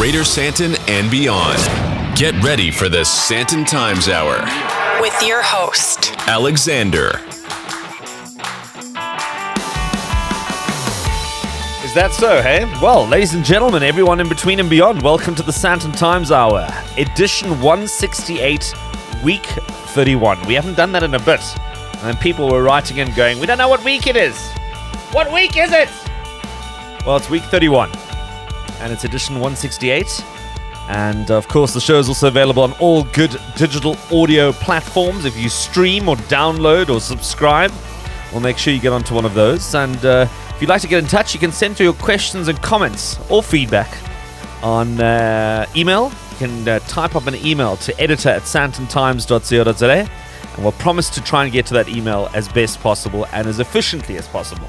Greater Sandton and beyond. Get ready for the Sandton Times Hour with your host, Alexander. Is that so, hey? Well, ladies and gentlemen, everyone in between and beyond, welcome to the Sandton Times Hour, edition 168, week 31. We haven't done that in a bit. And people were writing in going, we don't know what week it is. What week is it? Well, it's week 31, and it's edition 168. And, of course, the show is also available on all good digital audio platforms. If you stream or download or subscribe, we'll make sure you get onto one of those. And if you'd like to get in touch, you can send through your questions and comments or feedback on email. You can type up an email to editor@sandtontimes.co.za. And we'll promise to try and get to that email as best possible and as efficiently as possible.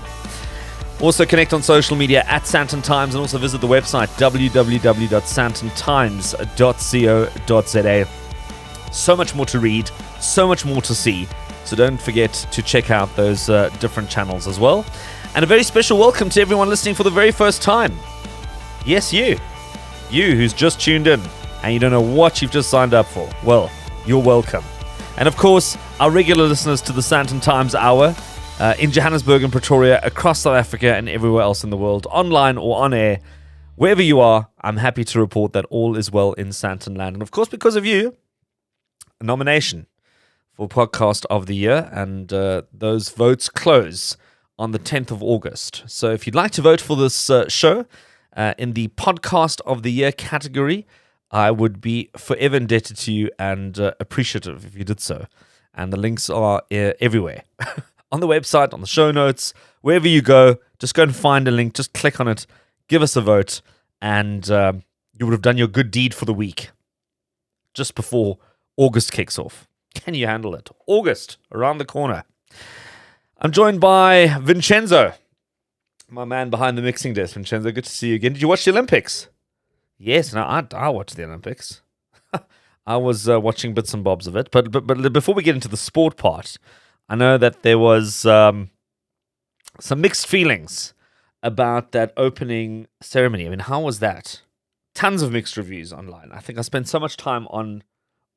Also connect on social media at Sandton Times and also visit the website www.sandtontimes.co.za. So much more to read, so much more to see. So don't forget to check out those different channels as well. And a very special welcome to everyone listening for the very first time. Yes, you who's just tuned in and you don't know what you've just signed up for. Well, you're welcome. And of course, our regular listeners to the Sandton Times Hour in Johannesburg and Pretoria, across South Africa and everywhere else in the world, online or on air, wherever you are, I'm happy to report that all is well in Sandton land. And of course, because of you, a nomination for Podcast of the Year, and those votes close on the 10th of August. So if you'd like to vote for this show in the Podcast of the Year category, I would be forever indebted to you and appreciative if you did so. And the links are everywhere. On the website, on the show notes, wherever you go, just go and find a link, just click on it, give us a vote, and you would have done your good deed for the week just before August kicks off. Can you handle it? August, around the corner. I'm joined by Vincenzo, my man behind the mixing desk. Vincenzo, good to see you again. Did you watch the Olympics? Yes, no, I watched the Olympics. I was watching bits and bobs of it. But before we get into the sport part, I know that there was some mixed feelings about that opening ceremony. I mean, how was that? Tons of mixed reviews online. I think I spent so much time on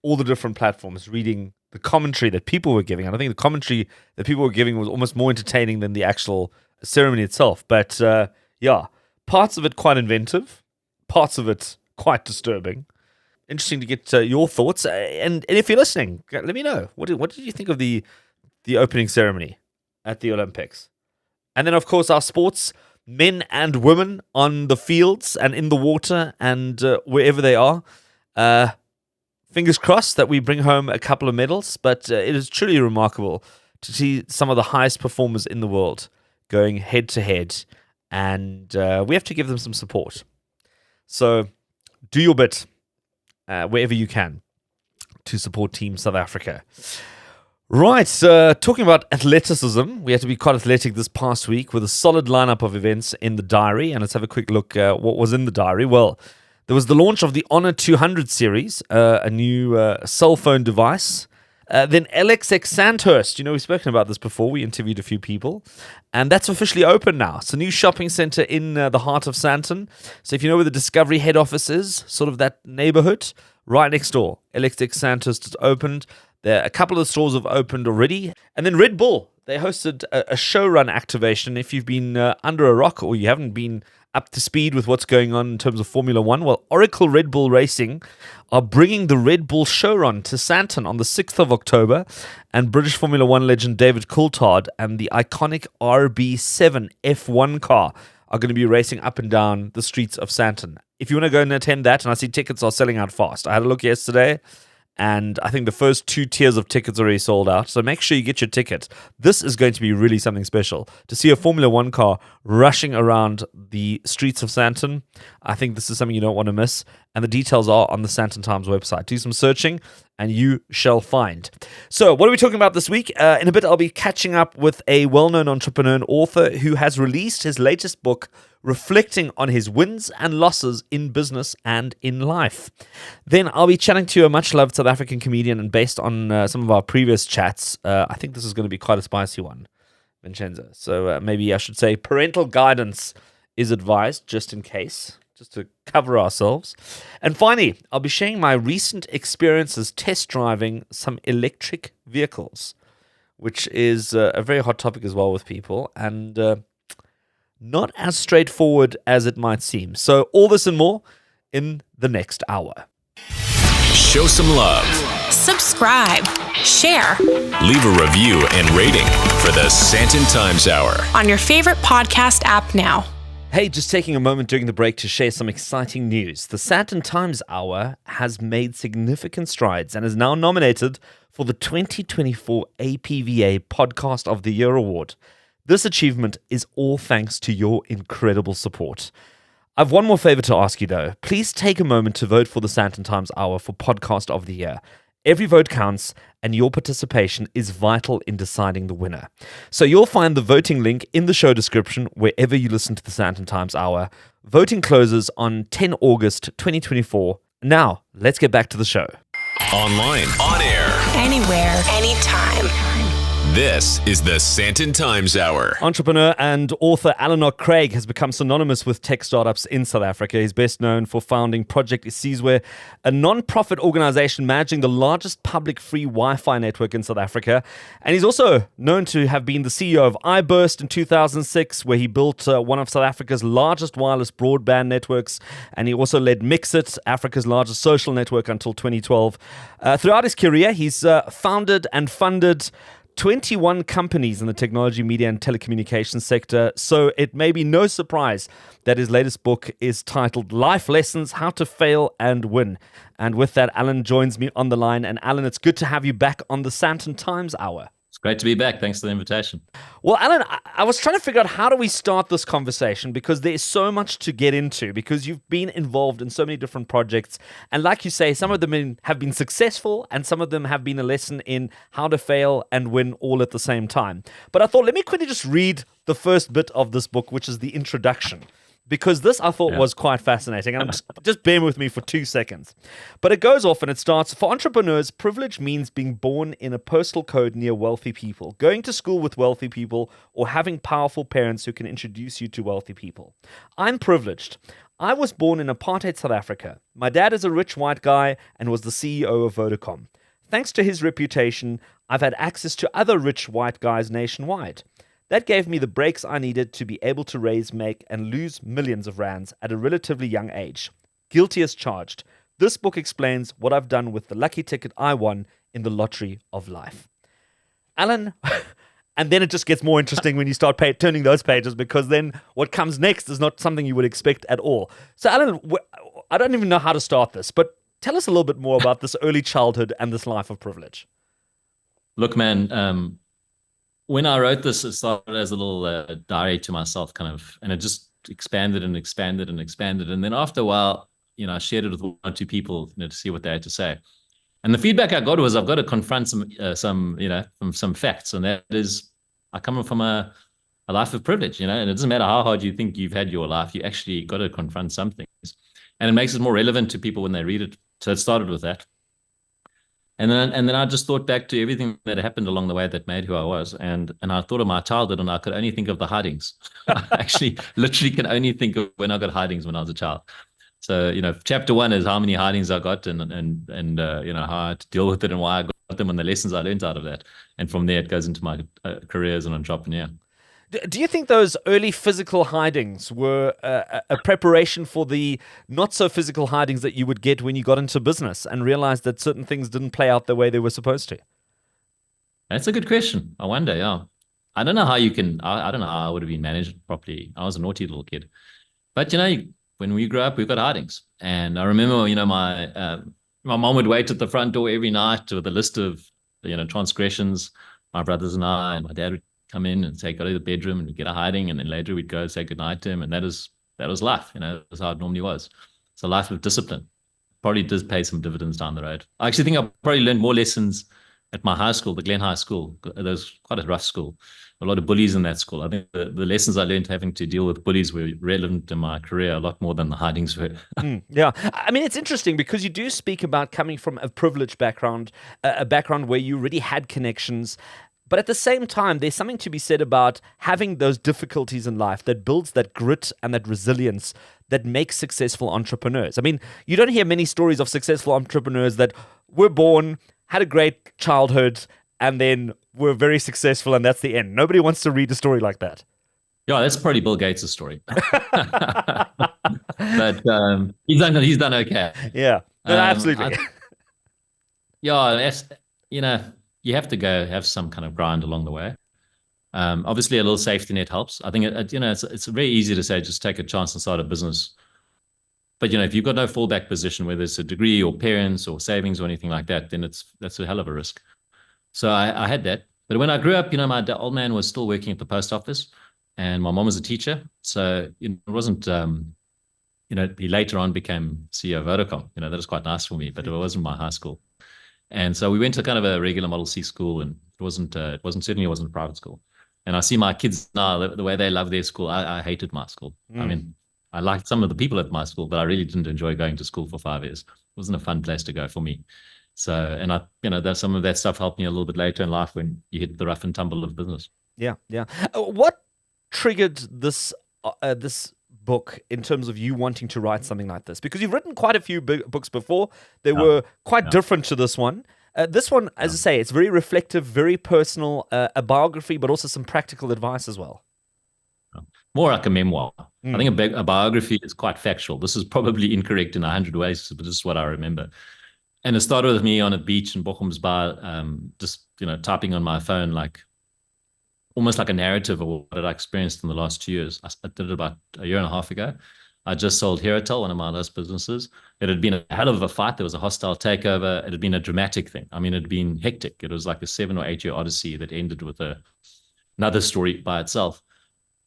all the different platforms reading the commentary that people were giving. And I think the commentary that people were giving was almost more entertaining than the actual ceremony itself. But yeah, parts of it quite inventive. Parts of it quite disturbing. Interesting to get your thoughts. And if you're listening, let me know. What did you think of the opening ceremony at the Olympics? And then, of course, our sports, men and women on the fields and in the water and wherever they are. Fingers crossed that we bring home a couple of medals. But it is truly remarkable to see some of the highest performers in the world going head to head. And we have to give them some support. So do your bit wherever you can to support Team South Africa. Right, talking about athleticism, we had to be quite athletic this past week with a solid lineup of events in the diary. And let's have a quick look what was in the diary. Well, there was the launch of the Honor 200 series, a new cell phone device. Then LXX Sandhurst, we've spoken about this before. We interviewed a few people. And that's officially open now. It's a new shopping center in the heart of Sandton. So if you know where the Discovery head office is, sort of that neighborhood, right next door, LXX Sandhurst has opened. A couple of stores have opened already. And then Red Bull, they hosted a show run activation. If you've been under a rock or you haven't been up to speed with what's going on in terms of Formula One, well, Oracle Red Bull Racing are bringing the Red Bull show run to Sandton on the 6th of October. And British Formula One legend David Coulthard and the iconic RB7 F1 car are going to be racing up and down the streets of Sandton. If you want to go and attend that, and I see tickets are selling out fast. I had a look yesterday, and I think the first 2 tiers of tickets are already sold out. So make sure you get your ticket. This is going to be really something special. To see a Formula One car rushing around the streets of Sandton, I think this is something you don't want to miss. And the details are on the Sandton Times website. Do some searching and you shall find. So what are we talking about this week? In a bit, I'll be catching up with a well-known entrepreneur and author who has released his latest book, reflecting on his wins and losses in business and in life. Then I'll be chatting to a much-loved South African comedian, and based on some of our previous chats, I think this is going to be quite a spicy one, Vincenzo. So maybe I should say parental guidance is advised, just in case. just to cover ourselves. And finally, I'll be sharing my recent experiences test driving some electric vehicles, which is a very hot topic as well with people, and not as straightforward as it might seem. So all this and more in the next hour. Show some love. Subscribe, share Leave a review and rating for the Sandton Times Hour. on your favorite podcast app now. Hey, just taking a moment during the break to share some exciting news. The Sandton Times Hour has made significant strides and is now nominated for the 2024 APVA Podcast of the Year Award. This achievement is all thanks to your incredible support. I've one more favor to ask you though. Please take a moment to vote for the Sandton Times Hour for Podcast of the Year. Every vote counts, and your participation is vital in deciding the winner. So you'll find the voting link in the show description wherever you listen to the Sandton Times Hour. Voting closes on 10 August 2024. Now, let's get back to the show. Online, on air. Anywhere, anytime. This is the Sandton Times Hour. Entrepreneur and author Knott-Craig has become synonymous with tech startups in South Africa. He's best known for founding Project Isizwe, a non-profit organization managing the largest public free Wi-Fi network in South Africa. And he's also known to have been the CEO of iBurst in 2006, where he built one of South Africa's largest wireless broadband networks. And he also led Mixit, Africa's largest social network, until 2012. Throughout his career, he's founded and funded 21 companies in the technology, media, and telecommunications sector. So it may be no surprise that his latest book is titled Life Lessons, How to Fail and Win. And with that, Alan joins me on the line. And Alan, it's good to have you back on the Sandton Times Hour. It's great to be back. Thanks for the invitation. Well, Alan, I was trying to figure out how do we start this conversation, because there's so much to get into, because you've been involved in so many different projects. And like you say, some of them have been successful and some of them have been a lesson in how to fail and win all at the same time. But I thought, let me quickly just read the first bit of this book, which is the introduction, because this I thought was quite fascinating. And I'm just bear with me for 2 seconds. But it goes off and it starts, for entrepreneurs, privilege means being born in a postal code near wealthy people, going to school with wealthy people, or having powerful parents who can introduce you to wealthy people. I'm privileged. I was born in apartheid South Africa. My dad is a rich white guy and was the CEO of Vodacom. Thanks to his reputation, I've had access to other rich white guys nationwide. That gave me the breaks I needed to be able to raise, make, and lose millions of rands at a relatively young age. Guilty as charged. This book explains what I've done with the lucky ticket I won in the lottery of life. Alan, and then it just gets more interesting when you start turning those pages, because then what comes next is not something you would expect at all. So Alan, I don't even know how to start this, but tell us a little bit more about this early childhood and this life of privilege. Look, man, when I wrote this, it started as a little diary to myself, kind of, and it just expanded and expanded and expanded. And then after a while, I shared it with one or two people, to see what they had to say. And the feedback I got was, I've got to confront some facts, and that is, I come from a life of privilege, and it doesn't matter how hard you think you've had your life, you actually got to confront some things, and it makes it more relevant to people when they read it. So it started with that. And then I just thought back to everything that happened along the way that made who I was. And I thought of my childhood, and I could only think of the hidings. I actually literally can only think of when I got hidings when I was a child. So, chapter 1 is how many hidings I got and how I had to deal with it and why I got them and the lessons I learned out of that. And from there, it goes into my career as an entrepreneur. Do you think those early physical hidings were a preparation for the not-so-physical hidings that you would get when you got into business and realized that certain things didn't play out the way they were supposed to? That's a good question. I wonder, yeah. I don't know how you can... I don't know how I would have been managed properly. I was a naughty little kid. But, when we grew up, we got hidings. And I remember, my mom would wait at the front door every night with a list of, transgressions, my brothers and I, and my dad would come in and say, go to the bedroom, and we'd get a hiding, and then later we'd go say goodnight to him, and that was life, that's how it normally was. It's a life of discipline. Probably does pay some dividends down the road. I actually think I probably learned more lessons at my high school, the Glen High School. That was quite a rough school. A lot of bullies in that school. I think the lessons I learned having to deal with bullies were relevant in my career a lot more than the hidings were. Yeah. I mean, it's interesting because you do speak about coming from a privileged background, a background where you already had connections. But at the same time, there's something to be said about having those difficulties in life that builds that grit and that resilience that makes successful entrepreneurs. I mean, you don't hear many stories of successful entrepreneurs that were born, had a great childhood, and then were very successful, and that's the end. Nobody wants to read a story like that. Yeah, that's probably Bill Gates' story. But he's done okay. Yeah, no, absolutely. You have to go have some kind of grind along the way. Obviously, a little safety net helps. I think it's very easy to say just take a chance and start a business. But if you've got no fallback position, whether it's a degree or parents or savings or anything like that, then that's a hell of a risk. So I had that. But when I grew up, my old man was still working at the post office, and my mom was a teacher. So it wasn't. He later on became CEO of Vodacom. That was quite nice for me, but it wasn't my high school. And so we went to kind of a regular Model C school, and it certainly wasn't a private school. And I see my kids now, the way they love their school. I hated my school. I mean, I liked some of the people at my school, but I really didn't enjoy going to school for 5 years. It wasn't a fun place to go for me. So, and some of that stuff helped me a little bit later in life when you hit the rough and tumble of business. Yeah. What triggered this book in terms of you wanting to write something like this? Because you've written quite a few books before. They were quite different to this one. This one, as I say, it's very reflective, very personal, a biography, but also some practical advice as well. More like a memoir. I think a biography is quite factual. This is probably incorrect in 100 ways, but this is what I remember. And it started with me on a beach in Bochumsbaai, just typing on my phone, like almost like a narrative of what I experienced in the last 2 years. I did it about a year and a half ago. I just sold Heratel, one of my last businesses. It had been a hell of a fight. There was a hostile takeover. It had been a dramatic thing. I mean, it had been hectic. It was like a 7 or 8 year odyssey that ended with another story by itself.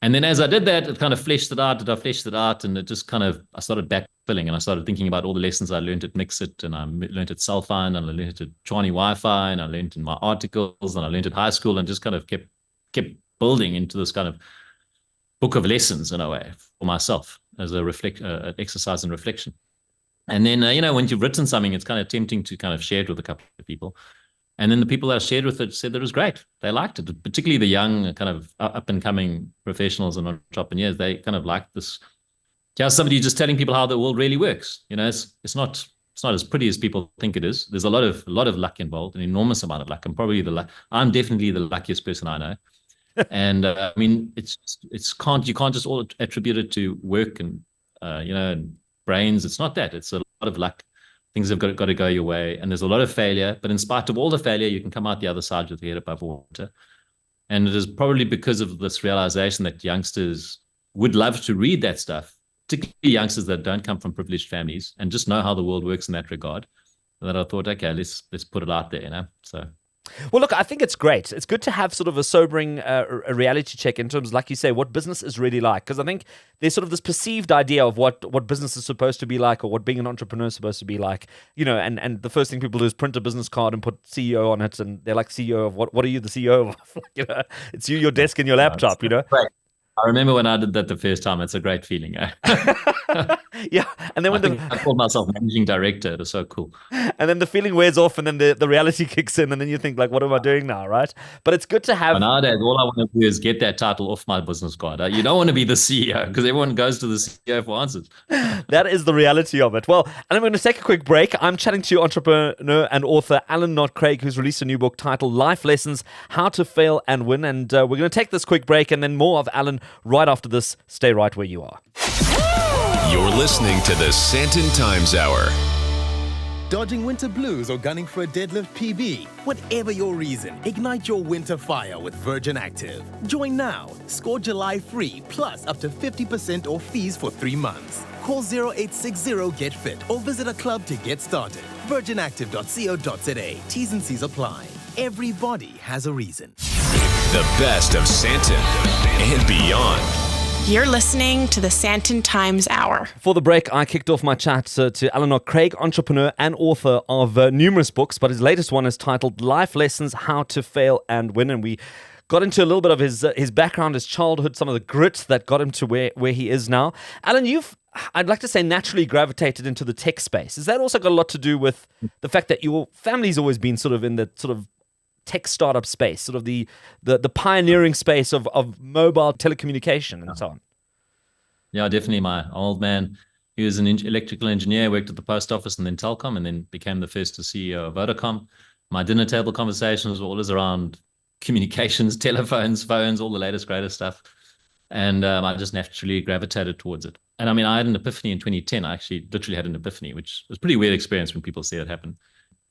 And then as I did that, it kind of fleshed it out. And it just kind of, I started backfilling, and I started thinking about all the lessons I learned at Mixit, and I learned at Cellphone, and I learned at Chani Wi-Fi, and I learned in my articles, and I learned at high school, and just kind of kept building into this kind of book of lessons in a way for myself as an exercise in reflection. And then, when you've written something, it's kind of tempting to kind of share it with a couple of people. And then the people that I shared with it said that it was great. They liked it, particularly the young kind of up and coming professionals and entrepreneurs. They kind of liked this. Yeah, somebody just telling people how the world really works. It's not as pretty as people think it is. There's a lot of luck involved, an enormous amount of luck. I'm definitely the luckiest person I know. And I mean, you can't just all attribute it to work and and brains. It's not that. It's a lot of luck. Things have got to go your way, and there's a lot of failure. But in spite of all the failure, you can come out the other side with your head above water. And it is probably because of this realization that youngsters would love to read that stuff, particularly youngsters that don't come from privileged families and just know how the world works in that regard. That I thought, okay, let's put it out there, So. Well, look, I think it's great. It's good to have sort of a sobering a reality check in terms of, like you say, what business is really like. Because I think there's sort of this perceived idea of what business is supposed to be like, or what being an entrepreneur is supposed to be like. And the first thing people do is print a business card and put CEO on it, and they're like, CEO of what? What are you the CEO of? It's you, your desk, and your laptop. Right. I remember when I did that the first time. It's a great feeling. Yeah, and then I called myself managing director. It was so cool. And then the feeling wears off, and then the reality kicks in, and then you think, like, what am I doing now, right? But it's good to have. But nowadays, all I want to do is get that title off my business card. You don't want to be the CEO because everyone goes to the CEO for answers. That is the reality of it. Well, and I'm going to take a quick break. I'm chatting to entrepreneur and author Alan Knott-Craig, who's released a new book titled Life Lessons, How to Fail and Win. And we're going to take this quick break, and then more of Alan right after this. Stay right where you are. You're listening to the Sandton Times Hour. Dodging winter blues or gunning for a deadlift PB? Whatever your reason, ignite your winter fire with Virgin Active. Join now. Score July free, plus up to 50% off fees for 3 months. Call 0860-GET-FIT or visit a club to get started. virginactive.co.za. T's and C's apply. Everybody has a reason. The best of Sandton and beyond. You're listening to the Sandton Times Hour. For the break, I kicked off my chat to Alan Knott-Craig, entrepreneur and author of numerous books, but his latest one is titled Life Lessons, How to Fail and Win. And we got into a little bit of his background, his childhood, some of the grit that got him to where he is now. Alan, I'd like to say, naturally gravitated into the tech space. Has that also got a lot to do with the fact that your family's always been sort of in the sort of tech startup space, sort of the pioneering space of mobile telecommunication and so on. Yeah, definitely. My old man, he was an electrical engineer, worked at the post office and then telecom, and then became the first CEO of Vodacom. My dinner table conversations were always around communications, telephones, phones, all the latest, greatest stuff. And I just naturally gravitated towards it. And I mean, I had an epiphany in 2010. I actually literally had an epiphany, which was a pretty weird experience when people see it happen.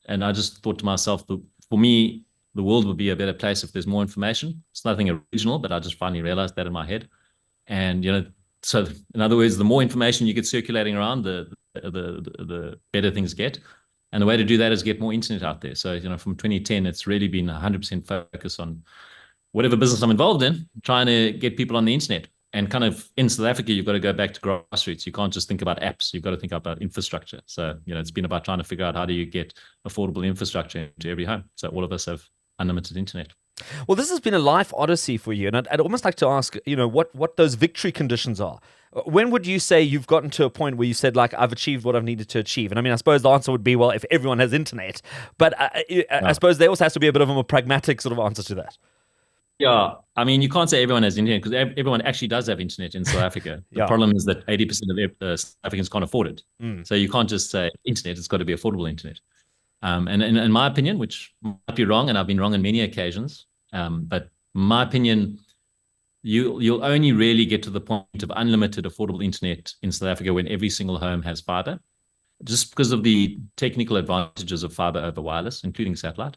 And I just thought to myself, for me, the world would be a better place if there's more information. It's nothing original, but I just finally realized that in my head. And, so in other words, the more information you get circulating around, the better things get. And the way to do that is get more internet out there. So, from 2010, it's really been 100% focus on whatever business I'm involved in, trying to get people on the internet. And kind of in South Africa, you've got to go back to grassroots. You can't just think about apps. You've got to think about infrastructure. So, it's been about trying to figure out how do you get affordable infrastructure into every home. So all of us have unlimited internet. Well, this has been a life odyssey for you. And I'd almost like to ask, what those victory conditions are. When would you say you've gotten to a point where you said, like, I've achieved what I've needed to achieve? And I mean, I suppose the answer would be, well, if everyone has internet. But I suppose there also has to be a bit of a more pragmatic sort of answer to that. Yeah, I mean, you can't say everyone has internet because everyone actually does have internet in South Africa. The problem is that 80% of South Africans can't afford it. So you can't just say internet, it's got to be affordable internet. And in my opinion, which might be wrong, and I've been wrong on many occasions, but in my opinion, you'll only really get to the point of unlimited affordable internet in South Africa when every single home has fiber, just because of the technical advantages of fiber over wireless, including satellite.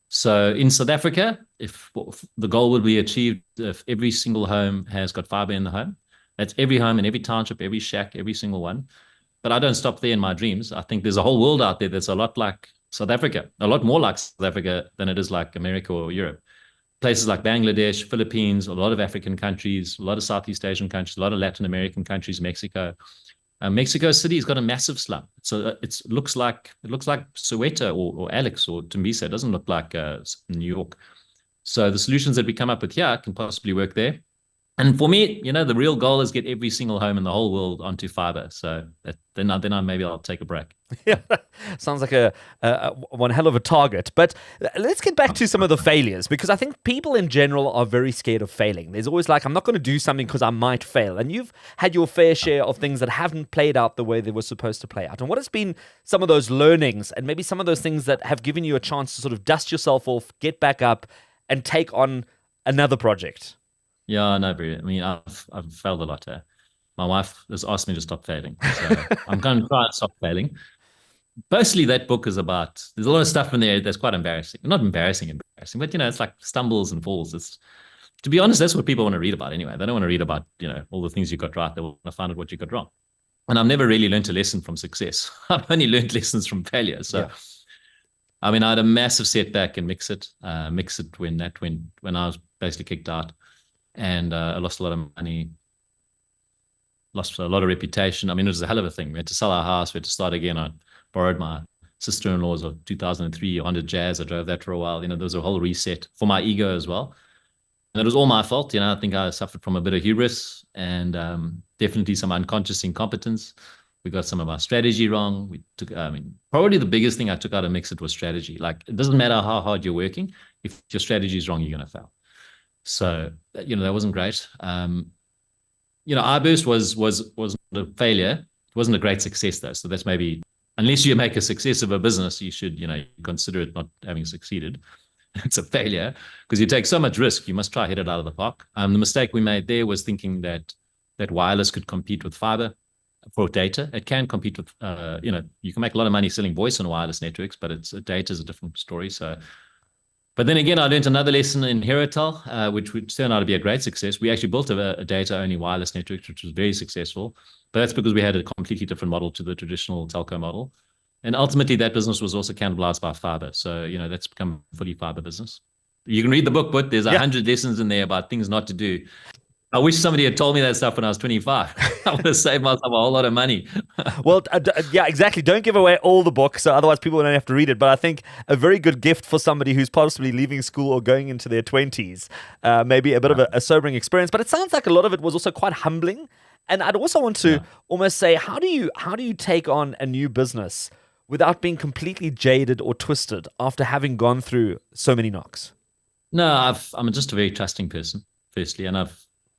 So in South Africa, if the goal would be achieved if every single home has got fiber in the home, that's every home in every township, every shack, every single one. But I don't stop there in my dreams. I think there's a whole world out there that's a lot like South Africa, a lot more like South Africa than it is like America or Europe. Places like Bangladesh, Philippines, a lot of African countries, a lot of Southeast Asian countries, a lot of Latin American countries, Mexico. Mexico City has got a massive slum. So it looks like Soweto or Alex or Tembisa. It doesn't look like New York. So the solutions that we come up with here can possibly work there. And for me, the real goal is get every single home in the whole world onto fiber. So then maybe I'll take a break. Yeah, sounds like a one hell of a target. But let's get back to some of the failures, because I think people in general are very scared of failing. There's always like, I'm not going to do something because I might fail. And you've had your fair share of things that haven't played out the way they were supposed to play out. And what has been some of those learnings and maybe some of those things that have given you a chance to sort of dust yourself off, get back up and take on another project? Yeah, no, Brie. I mean, I've failed a lot. My wife has asked me to stop failing, so I'm going to try and stop failing. Personally, that book is about. There's a lot of stuff in there that's quite embarrassing. Not embarrassing, but it's like stumbles and falls. To be honest, that's what people want to read about anyway. They don't want to read about all the things you got right. They want to find out what you got wrong. And I've never really learned a lesson from success. I've only learned lessons from failure. So, I mean, I had a massive setback in Mix It when I was basically kicked out. And I lost a lot of money, lost a lot of reputation. I mean, it was a hell of a thing. We had to sell our house. We had to start again. I borrowed my sister-in-law's of 2003 Honda Jazz. I drove that for a while. There was a whole reset for my ego as well. And it was all my fault. I think I suffered from a bit of hubris and definitely some unconscious incompetence. We got some of our strategy wrong. Probably the biggest thing I took out of Mix It was strategy. Like, it doesn't matter how hard you're working. If your strategy is wrong, you're going to fail. So, that wasn't great. iBurst was a failure. It wasn't a great success though. So that's maybe, unless you make a success of a business, you should, consider it not having succeeded. It's a failure because you take so much risk. You must try to hit it out of the park. The mistake we made there was thinking that wireless could compete with fiber for data. It can compete with, you can make a lot of money selling voice on wireless networks, but data is a different story. So, but then again, I learned another lesson in Heritel, which turned out to be a great success. We actually built a data-only wireless network, which was very successful. But that's because we had a completely different model to the traditional telco model. And ultimately, that business was also cannibalized by fiber. So, that's become a fully fiber business. You can read the book, but there's 100 lessons in there about things not to do. I wish somebody had told me that stuff when I was 25. I would have saved myself a whole lot of money. Well, yeah, exactly. Don't give away all the books, so otherwise people don't have to read it. But I think a very good gift for somebody who's possibly leaving school or going into their 20s, maybe a bit of a sobering experience. But it sounds like a lot of it was also quite humbling. And I'd also want to almost say, how do you take on a new business without being completely jaded or twisted after having gone through so many knocks? No, I'm just a very trusting person, firstly, and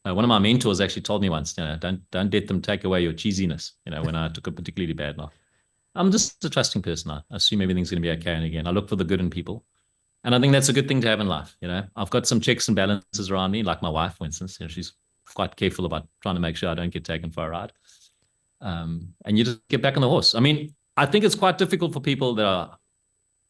one of my mentors actually told me once, don't let them take away your cheesiness. When I took a particularly bad knock, I'm just a trusting person. I assume everything's going to be okay, and again, I look for the good in people, and I think that's a good thing to have in life. I've got some checks and balances around me, like my wife, for instance. She's quite careful about trying to make sure I don't get taken for a ride, and you just get back on the horse. I mean, I think it's quite difficult for people that are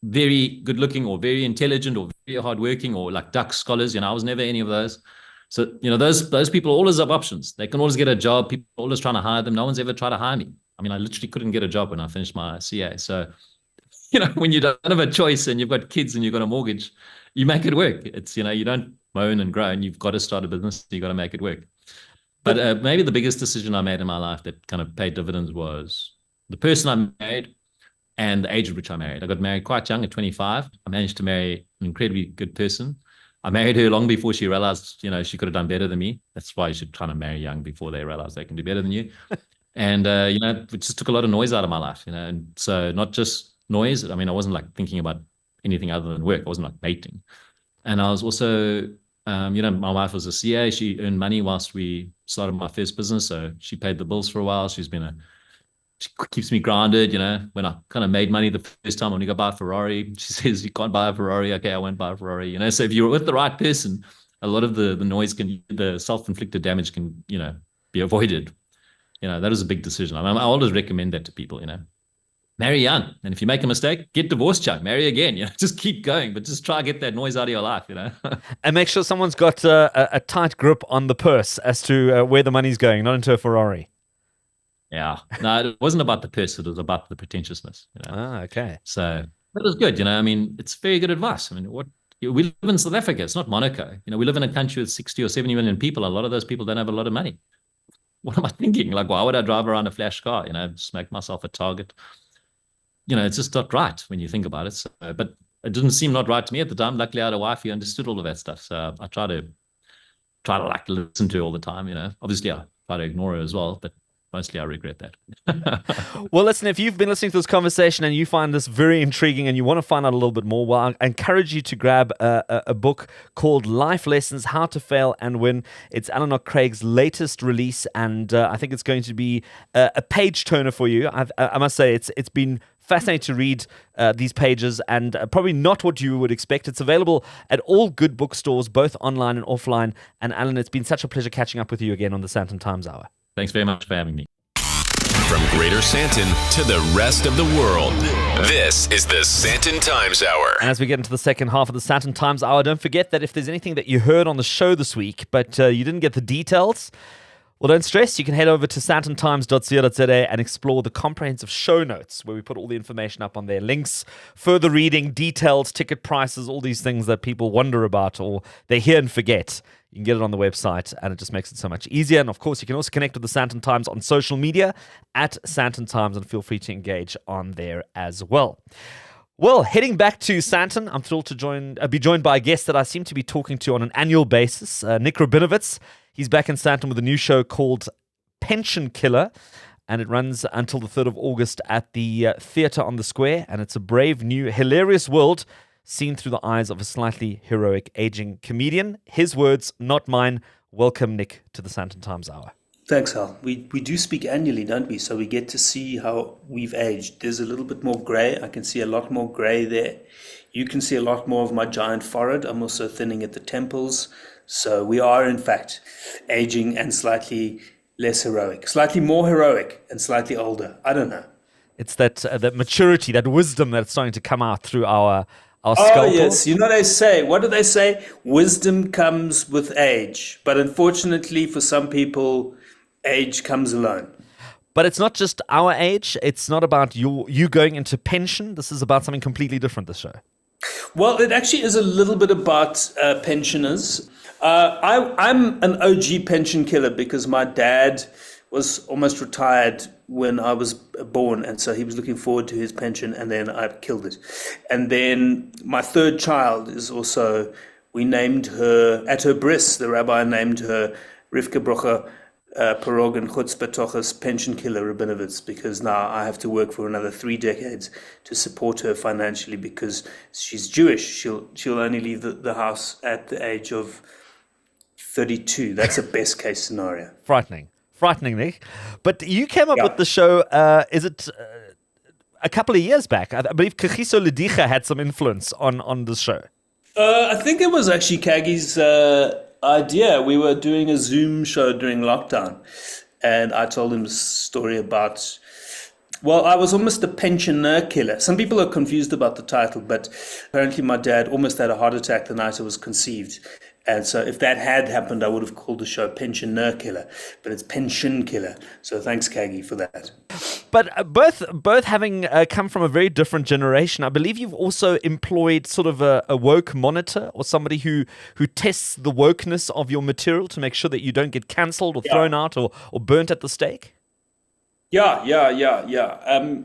very good looking or very intelligent or very hardworking or like duck scholars. I was never any of those. So, those people always have options. They can always get a job. People are always trying to hire them. No one's ever tried to hire me. I mean, I literally couldn't get a job when I finished my CA. So, when you don't have a choice and you've got kids and you've got a mortgage, you make it work. It's, you don't moan and groan. You've got to start a business. You've got to make it work. But maybe the biggest decision I made in my life that kind of paid dividends was the person I married and the age at which I married. I got married quite young at 25. I managed to marry an incredibly good person. I married her long before she realized, she could have done better than me. That's why you should kind of marry young before they realize they can do better than you. And, it just took a lot of noise out of my life, and so not just noise. I mean, I wasn't like thinking about anything other than work. I wasn't like dating. And I was also, my wife was a CA. She earned money whilst we started my first business. So she paid the bills for a while. She keeps me grounded, when I kind of made money the first time, when we go buy a Ferrari, she says, you can't buy a Ferrari. Okay, I won't buy a Ferrari, So if you're with the right person, a lot of the noise the self-inflicted damage can, be avoided. That is a big decision. I always recommend that to people, marry young. And if you make a mistake, get divorced young, marry again, just keep going, but just try to get that noise out of your life, And make sure someone's got a tight grip on the purse as to where the money's going, not into a Ferrari. Yeah. No, it wasn't about the purse. It was about the pretentiousness. Ah, okay. So that was good. I mean, it's very good advice. I mean, we live in South Africa. It's not Monaco. We live in a country with 60 or 70 million people. A lot of those people don't have a lot of money. What am I thinking? Like, why would I drive around a flash car? Just make myself a target. It's just not right when you think about it. So, but it didn't seem not right to me at the time. Luckily, I had a wife who understood all of that stuff. So I try to like listen to her all the time. Obviously I try to ignore her as well, but mostly I regret that. Well, listen, if you've been listening to this conversation and you find this very intriguing and you want to find out a little bit more, well, I encourage you to grab a book called Life Lessons, How to Fail and Win. It's Alan Knott-Craig's latest release, and I think it's going to be a page turner for you. I must say it's been fascinating to read these pages, and probably not what you would expect. It's available at all good bookstores, both online and offline. And Alan, it's been such a pleasure catching up with you again on the Sandton Times Hour. Thanks very much for having me. From Greater Sandton to the rest of the world, this is the Sandton Times Hour. And as we get into the second half of the Sandton Times Hour, don't forget that if there's anything that you heard on the show this week, but you didn't get the details, well, don't stress. You can head over to sandtontimes.co.za and explore the comprehensive show notes where we put all the information up on there. Links, further reading, details, ticket prices, all these things that people wonder about or they hear and forget. You can get it on the website, and it just makes it so much easier. And, of course, you can also connect with the Sandton Times on social media at Sandton Times, and feel free to engage on there as well. Well, heading back to Sandton, I'm thrilled to be joined by a guest that I seem to be talking to on an annual basis, Nik Rabinowitz. He's back in Sandton with a new show called Pension Killer, and it runs until the 3rd of August at the Theatre on the Square, and it's a brave, new, hilarious world seen through the eyes of a slightly heroic aging comedian. His words, not mine. Welcome, Nik, to the Sandton Times Hour. Thanks, Al. We do speak annually, don't we? So we get to see how we've aged. There's a little bit more grey. I can see a lot more grey there. You can see a lot more of my giant forehead. I'm also thinning at the temples. So we are, in fact, aging and slightly less heroic. Slightly more heroic and slightly older. I don't know. It's that maturity, that wisdom that's starting to come out through our Oh, scalpel. yes. They say, what do they say? Wisdom comes with age. But unfortunately, for some people, age comes alone. But it's not just our age. It's not about you going into pension. This is about something completely different, this show. Well, it actually is a little bit about pensioners. I'm an OG pension killer because my dad was almost retired when I was born, and so he was looking forward to his pension, and then I killed it. And then my third child is also, we named her, at her bris, the rabbi named her Rivka Brocha, Parog and Chutzpah pension killer Rabinowitz, because now I have to work for another 3 decades to support her financially because she's Jewish. She'll only leave the house at the age of 32. That's a best case scenario. Frightening, Nick. But you came up with the show, is it a couple of years back? I believe Kagiso Lediga had some influence on the show. I think it was actually Kagi's idea. We were doing a Zoom show during lockdown, and I told him a story about, well, I was almost a pensioner killer. Some people are confused about the title, but apparently my dad almost had a heart attack the night I was conceived. And so if that had happened, I would have called the show Pensioner Killer, but it's Pension Killer. So thanks, Kagi, for that. But both having come from a very different generation, I believe you've also employed sort of a woke monitor or somebody who tests the wokeness of your material to make sure that you don't get cancelled or thrown out or burnt at the stake. Yeah.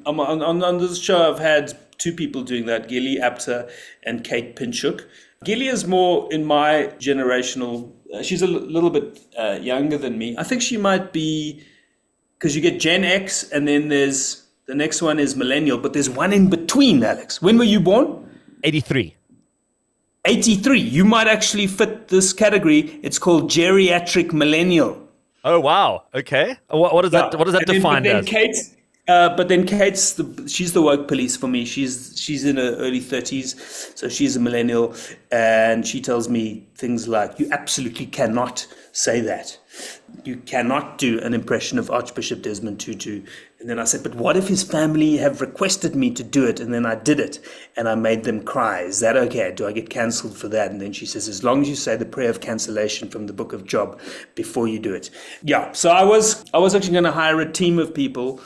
On this show, I've had 2 people doing that, Gilly Apter and Kate Pinchuk. Gilly is more in my generational, she's a little bit younger than me. I think she might be, because you get Gen X and then there's, the next one is millennial, but there's one in between, Alex. When were you born? 83. 83. You might actually fit this category. It's called geriatric millennial. Oh, wow. Okay. What does that define as? But then Kate's she's the woke police for me. She's in her early 30s, so she's a millennial, and she tells me things like, "You absolutely cannot say that. You cannot do an impression of Archbishop Desmond Tutu." And then I said, "But what if his family have requested me to do it?" And then I did it, and I made them cry. Is that okay? Do I get cancelled for that? And then she says, "As long as you say the prayer of cancellation from the Book of Job before you do it." Yeah. So I was actually going to hire a team of people.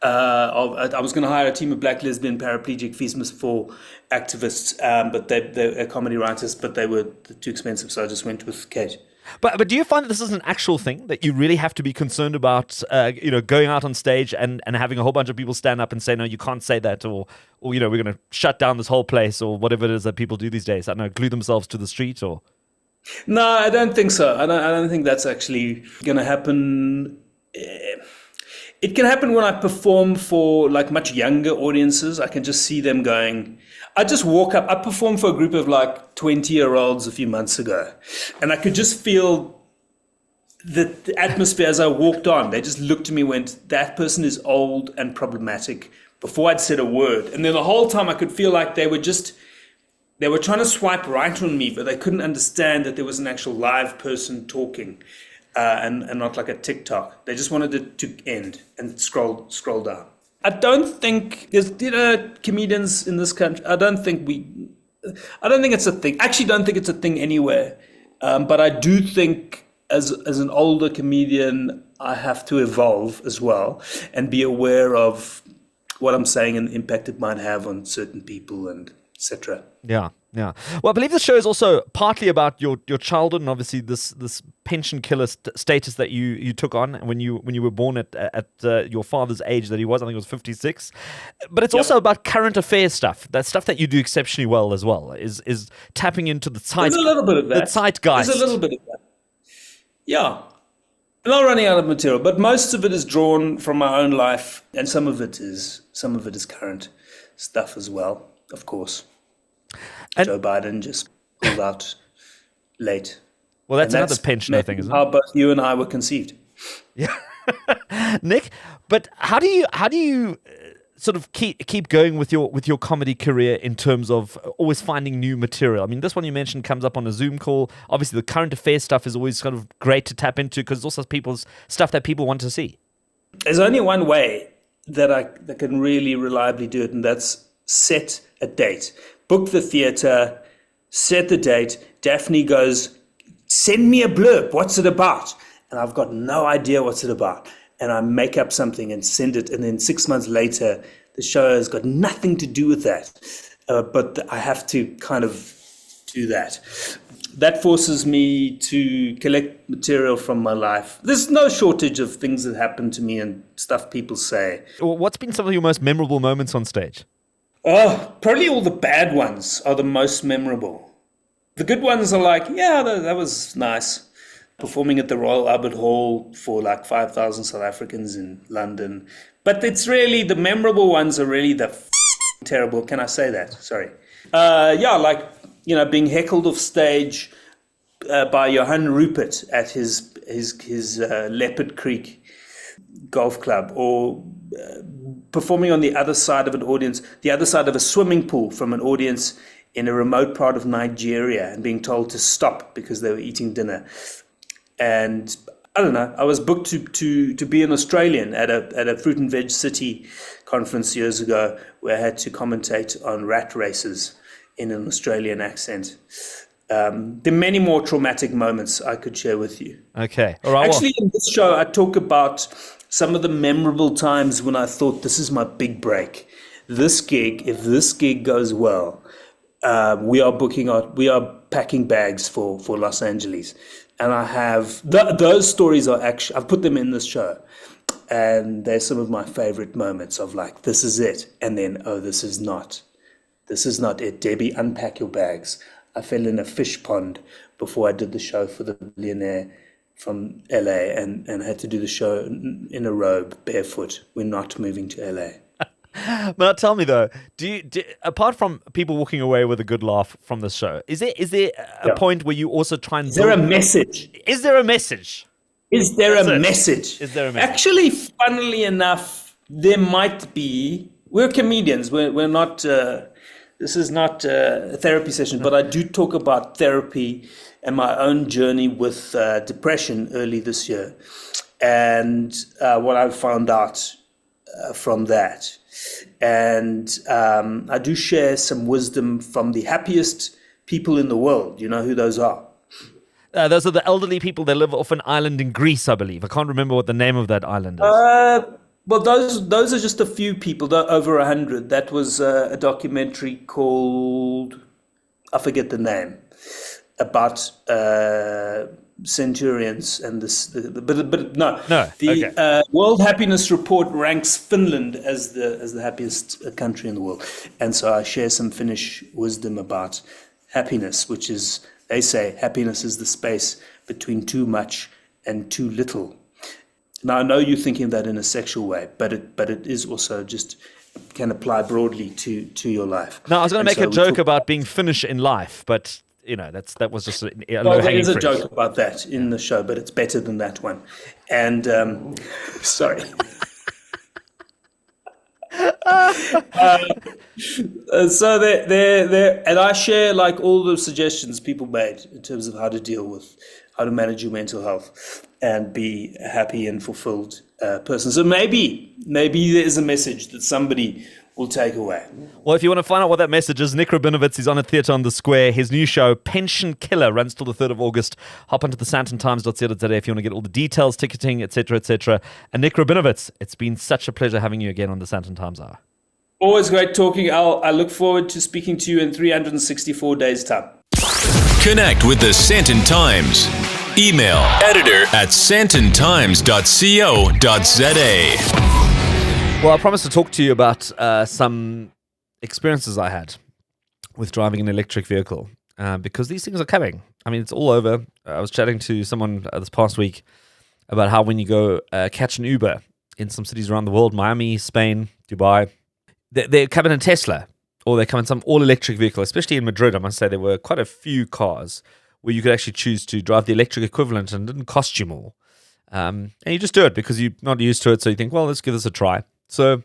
I was going to hire a team of black lesbian paraplegic FISMAS 4 activists, but they're comedy writers, but they were too expensive, so I just went with Kate. But do you find that this is an actual thing that you really have to be concerned about, going out on stage and having a whole bunch of people stand up and say, no, you can't say that, or we're going to shut down this whole place, or whatever it is that people do these days? I don't know, glue themselves to the street, or? No, I don't think so. I don't think that's actually going to happen. It can happen when I perform for like much younger audiences. I can just see them going. I just walk up. I performed for a group of like 20-year-olds a few months ago, and I could just feel the atmosphere as I walked on. They just looked at me and went, "That person is old and problematic," before I'd said a word. And then the whole time I could feel like they were trying to swipe right on me, but they couldn't understand that there was an actual live person talking. And not like a TikTok. They just wanted it to end and scroll down. I don't think there's comedians in this country. I don't think it's a thing. Actually, don't think it's a thing anywhere. But I do think as an older comedian, I have to evolve as well and be aware of what I'm saying and the impact it might have on certain people and etc. Yeah. Well, I believe the show is also partly about your childhood and obviously this pension killer status that you took on when you were born at your father's age that he was. I think it was 56. But it's also about current affairs stuff. That stuff that you do exceptionally well as well is tapping into the There's a little bit of that. The zeitgeist. There's a little bit of that. Yeah. I'm not running out of material, but most of it is drawn from my own life, and some of it is current stuff as well, of course. And Joe Biden just pulled out late. Well, that's another pensioner thing, isn't it? How both you and I were conceived. Yeah, Nick. But how do you sort of keep going with your comedy career in terms of always finding new material? I mean, this one you mentioned comes up on a Zoom call. Obviously, the current affairs stuff is always kind of great to tap into because it's also people's stuff that people want to see. There's only one way that can really reliably do it, and that's set a date. Book the theatre, set the date. Daphne goes, "Send me a blurb. What's it about?" And I've got no idea what's it about. And I make up something and send it. And then 6 months later, the show has got nothing to do with that. But I have to kind of do that. That forces me to collect material from my life. There's no shortage of things that happen to me and stuff people say. What's been some of your most memorable moments on stage? Probably all the bad ones are the most memorable. The good ones are like, yeah, that was nice. performing at the Royal Albert Hall for like 5,000 South Africans in London. But it's really, the memorable ones are really the terrible. Can I say that? Sorry. Being heckled off stage by Johan Rupert at his Leopard Creek golf club, or performing on the other side of an audience, the other side of a swimming pool from an audience in a remote part of Nigeria, and being told to stop because they were eating dinner. And I don't know, I was booked to be an Australian at a Fruit and Veg City conference years ago, where I had to commentate on rat races in an Australian accent. There are many more traumatic moments I could share with you. Okay. All right. Actually, in this show, I talk about some of the memorable times when I thought, this is my big break. This gig, if this gig goes well, we are packing bags for Los Angeles. And I have, those stories are actually, I've put them in this show. And they're some of my favorite moments of like, this is it. And then, oh, this is not it. Debbie, unpack your bags. I fell in a fish pond before I did the show for the billionaire from LA, and had to do the show in a robe, barefoot. We're not moving to LA. But tell me though, do you, apart from people walking away with a good laugh from the show, is there a point where you also try and... Is there a message? Is there a message? Is there a message? Is there a message? Actually, funnily enough, there might be. We're comedians. We're not... this is not a therapy session, but I do talk about therapy and my own journey with depression early this year, and what I've found out from that. And I do share some wisdom from the happiest people in the world. You know who those are? Those are the elderly people that live off an island in Greece, I believe. I can't remember what the name of that island is. Well, those are just a few people, over 100. That was a documentary called, I forget the name, about centurions and this. The World Happiness Report ranks Finland as the happiest country in the world, and so I share some Finnish wisdom about happiness, which is, they say, happiness is the space between too much and too little. Now, I know you're thinking that in a sexual way, but it is also just can apply broadly to your life. No, I was going to make a joke about being Finnish in life, but you know that was just a low-hanging fruit. There is a joke about that in the show, but it's better than that one. And sorry. So there, and I share like all the suggestions people made in terms of how to manage your mental health and be a happy and fulfilled person. So maybe there's a message that somebody will take away. Well, if you want to find out what that message is, Nik Rabinowitz is on at Theatre on the Square. His new show, Pension Killer, runs till the 3rd of August. Hop onto the sandtontimes.co.za if you want to get all the details, ticketing, etc., etc. And Nik Rabinowitz, it's been such a pleasure having you again on the Sandton Times Hour. Always great talking, Al. I look forward to speaking to you in 364 days' time. Connect with the Sandton Times. Email editor@sandtontimes.co.za. Well, I promised to talk to you about some experiences I had with driving an electric vehicle, because these things are coming. I mean, it's all over. I was chatting to someone this past week about how when you go catch an Uber in some cities around the world, Miami, Spain, Dubai, they come in a Tesla, or they come in some all-electric vehicle, especially in Madrid. I must say there were quite a few cars where you could actually choose to drive the electric equivalent and it didn't cost you more. And you just do it because you're not used to it, so you think, well, let's give this a try. So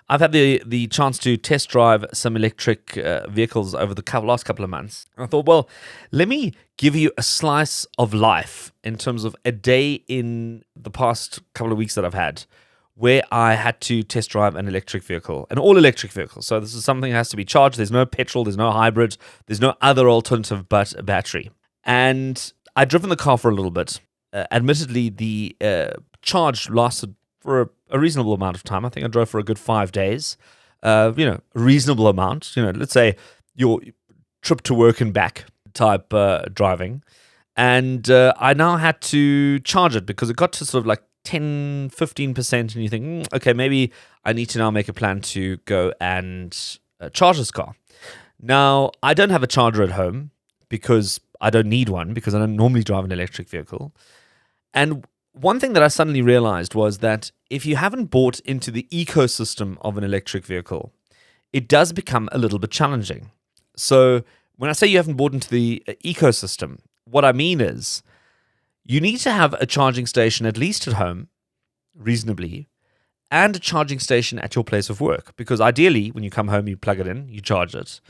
I've had the chance to test drive some electric vehicles over the last couple of months. And I thought, well, let me give you a slice of life in terms of a day in the past couple of weeks that I've had where I had to test drive an electric vehicle, an all-electric vehicle. So this is something that has to be charged. There's no petrol, there's no hybrid, there's no other alternative but a battery. And I'd driven the car for a little bit. Admittedly, the charge lasted for a reasonable amount of time. I think I drove for a good 5 days. A reasonable amount. Let's say your trip to work and back type driving. And I now had to charge it because it got to sort of like 10, 15%, and you think, okay, maybe I need to now make a plan to go and charge this car. Now, I don't have a charger at home because I don't need one, because I don't normally drive an electric vehicle. And one thing that I suddenly realized was that if you haven't bought into the ecosystem of an electric vehicle, it does become a little bit challenging. So when I say you haven't bought into the ecosystem, what I mean is you need to have a charging station at least at home, reasonably, and a charging station at your place of work. Because ideally, when you come home, you plug it in, you charge it.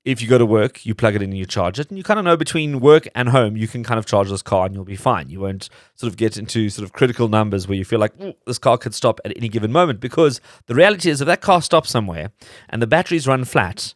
If you go to work, you plug it in and you charge it. And you kind of know between work and home, you can kind of charge this car and you'll be fine. You won't sort of get into sort of critical numbers where you feel like this car could stop at any given moment. Because the reality is if that car stops somewhere and the batteries run flat,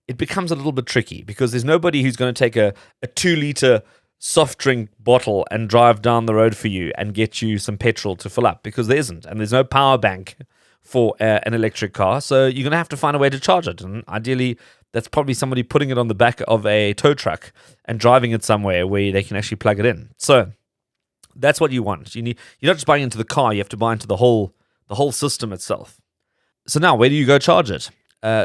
it becomes a little bit tricky because there's nobody who's going to take a 2-liter soft drink bottle and drive down the road for you and get you some petrol to fill up, because there isn't. And there's no power bank for an electric car. So you're going to have to find a way to charge it. And ideally, that's probably somebody putting it on the back of a tow truck and driving it somewhere where they can actually plug it in. So that's what you want. You're not just buying into the car, you have to buy into the whole system itself. So now, where do you go charge it?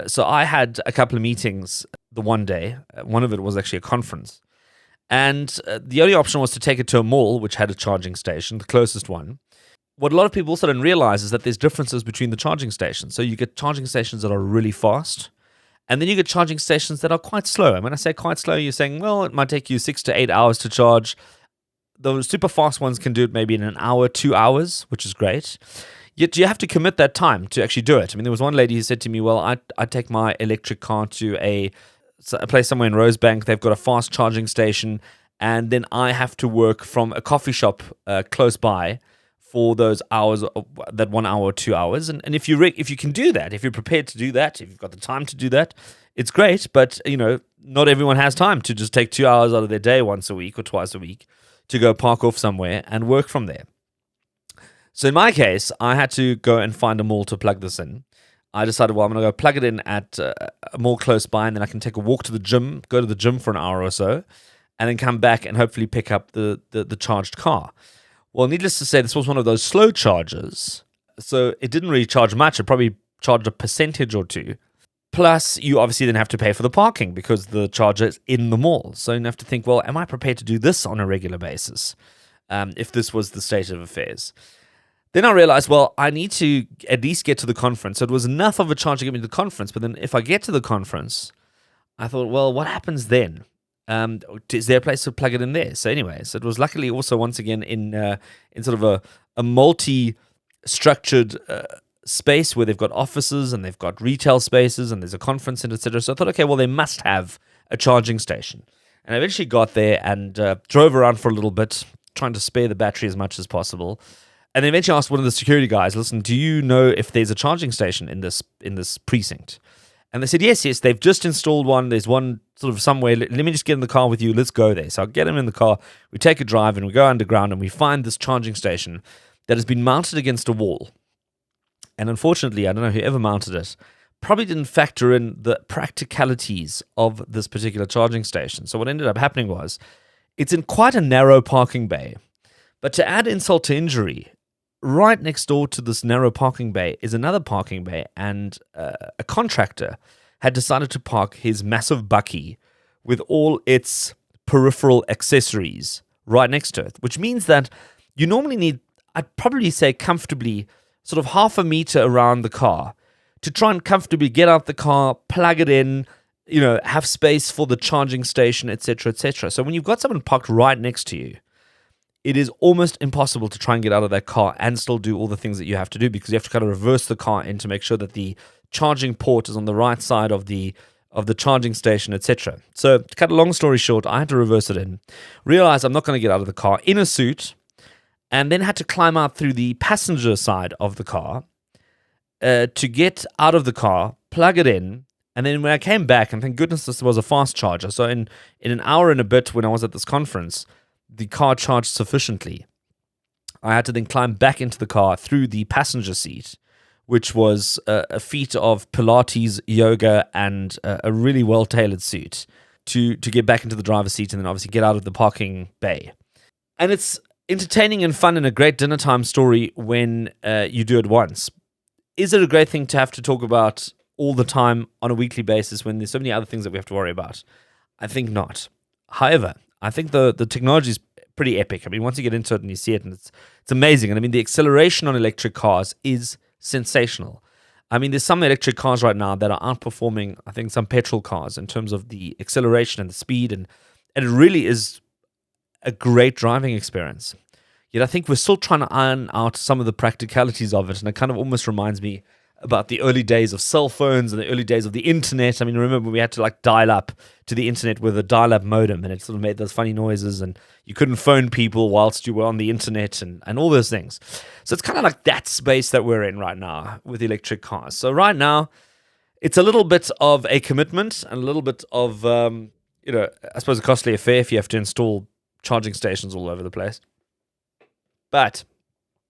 So I had a couple of meetings the one day. One of it was actually a conference. And the only option was to take it to a mall, which had a charging station, the closest one. What a lot of people also don't realize is that there's differences between the charging stations. So you get charging stations that are really fast, and then you get charging stations that are quite slow. And when I say quite slow, you're saying, well, it might take you 6 to 8 hours to charge. Those super fast ones can do it maybe in an hour, 2 hours, which is great. Yet you have to commit that time to actually do it. I mean, there was one lady who said to me, well, I take my electric car to a place somewhere in Rosebank. They've got a fast charging station, and then I have to work from a coffee shop close by for those hours, that 1 hour or 2 hours. And if you can do that, if you're prepared to do that, if you've got the time to do that, it's great. But, not everyone has time to just take 2 hours out of their day once a week or twice a week to go park off somewhere and work from there. So in my case, I had to go and find a mall to plug this in. I decided, well, I'm going to go plug it in at a mall close by, and then I can take a walk to the gym, go to the gym for an hour or so, and then come back and hopefully pick up the charged car. Well, needless to say, this was one of those slow chargers, so it didn't really charge much. It probably charged a percentage or two. Plus, you obviously then have to pay for the parking because the charger is in the mall. So you have to think, well, am I prepared to do this on a regular basis if this was the state of affairs? Then I realized, well, I need to at least get to the conference. So it was enough of a charge to get me to the conference. But then if I get to the conference, I thought, well, what happens then? Is there a place to plug it in there? So anyway, so it was luckily also once again in sort of a multi-structured space where they've got offices and they've got retail spaces and there's a conference center, etc. So I thought, okay, well, they must have a charging station. And I eventually got there and drove around for a little bit, trying to spare the battery as much as possible. And then eventually asked one of the security guys, listen, do you know if there's a charging station in this precinct? And they said, yes, they've just installed one. There's one sort of somewhere. Let me just get in the car with you. Let's go there. So I get him in the car. We take a drive and we go underground and we find this charging station that has been mounted against a wall. And unfortunately, I don't know whoever mounted it, probably didn't factor in the practicalities of this particular charging station. So what ended up happening was it's in quite a narrow parking bay. But to add insult to injury, right next door to this narrow parking bay is another parking bay, and a contractor had decided to park his massive bucky with all its peripheral accessories right next to it, which means that you normally need, I'd probably say comfortably, sort of half a meter around the car to try and comfortably get out the car, plug it in, have space for the charging station, etc., etc. So when you've got someone parked right next to you, it is almost impossible to try and get out of that car and still do all the things that you have to do, because you have to kind of reverse the car in to make sure that the charging port is on the right side of the charging station, etc. So to cut a long story short, I had to reverse it in, realize I'm not going to get out of the car in a suit, and then had to climb out through the passenger side of the car to get out of the car, plug it in, and then when I came back, and thank goodness this was a fast charger, so in an hour and a bit when I was at this conference, the car charged sufficiently. I had to then climb back into the car through the passenger seat, which was a feat of Pilates, yoga, and a really well-tailored suit to get back into the driver's seat and then obviously get out of the parking bay. And it's entertaining and fun and a great dinner time story when you do it once. Is it a great thing to have to talk about all the time on a weekly basis when there's so many other things that we have to worry about? I think not. However, I think the technology is pretty epic. I mean, once you get into it and you see it, and it's amazing. And I mean, the acceleration on electric cars is sensational. I mean, there's some electric cars right now that are outperforming, I think, some petrol cars in terms of the acceleration and the speed, and it really is a great driving experience. Yet I think we're still trying to iron out some of the practicalities of it, and it kind of almost reminds me about the early days of cell phones and the early days of the internet. I mean, remember we had to like dial up to the internet with a dial-up modem, and it sort of made those funny noises, and you couldn't phone people whilst you were on the internet, and all those things. So it's kind of like that space that we're in right now with electric cars. So right now, it's a little bit of a commitment and a little bit of, I suppose a costly affair if you have to install charging stations all over the place. But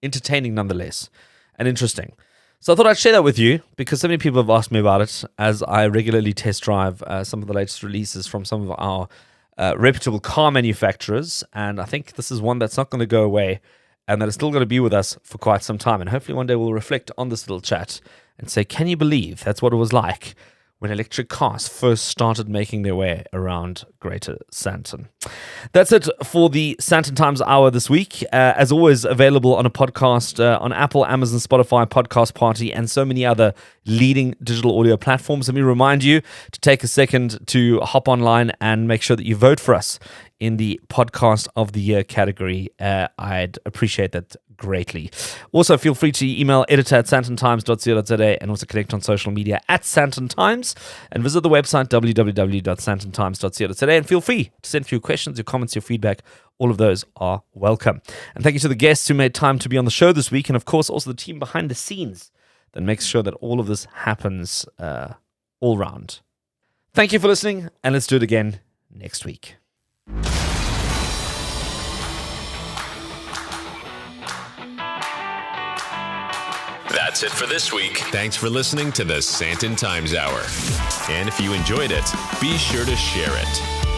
entertaining nonetheless, and interesting. So I thought I'd share that with you because so many people have asked me about it as I regularly test drive some of the latest releases from some of our reputable car manufacturers. And I think this is one that's not going to go away and that is still going to be with us for quite some time. And hopefully one day we'll reflect on this little chat and say, can you believe that's what it was like when electric cars first started making their way around Greater Sandton? That's it for the Sandton Times Hour this week. As always, available on a podcast on Apple, Amazon, Spotify, Podcast Party, and so many other leading digital audio platforms. Let me remind you to take a second to hop online and make sure that you vote for us in the Podcast of the Year category. I'd appreciate that greatly. Also, feel free to email editor@sandtontimes.co.za and also connect on social media @Sandton Times and visit the website www.sandtontimes.co.za and feel free to send your questions, your comments, your feedback. All of those are welcome. And thank you to the guests who made time to be on the show this week, and of course also the team behind the scenes that makes sure that all of this happens all round. Thank you for listening, and let's do it again next week. That's it for this week. Thanks for listening to the Sandton Times Hour. And if you enjoyed it, be sure to share it.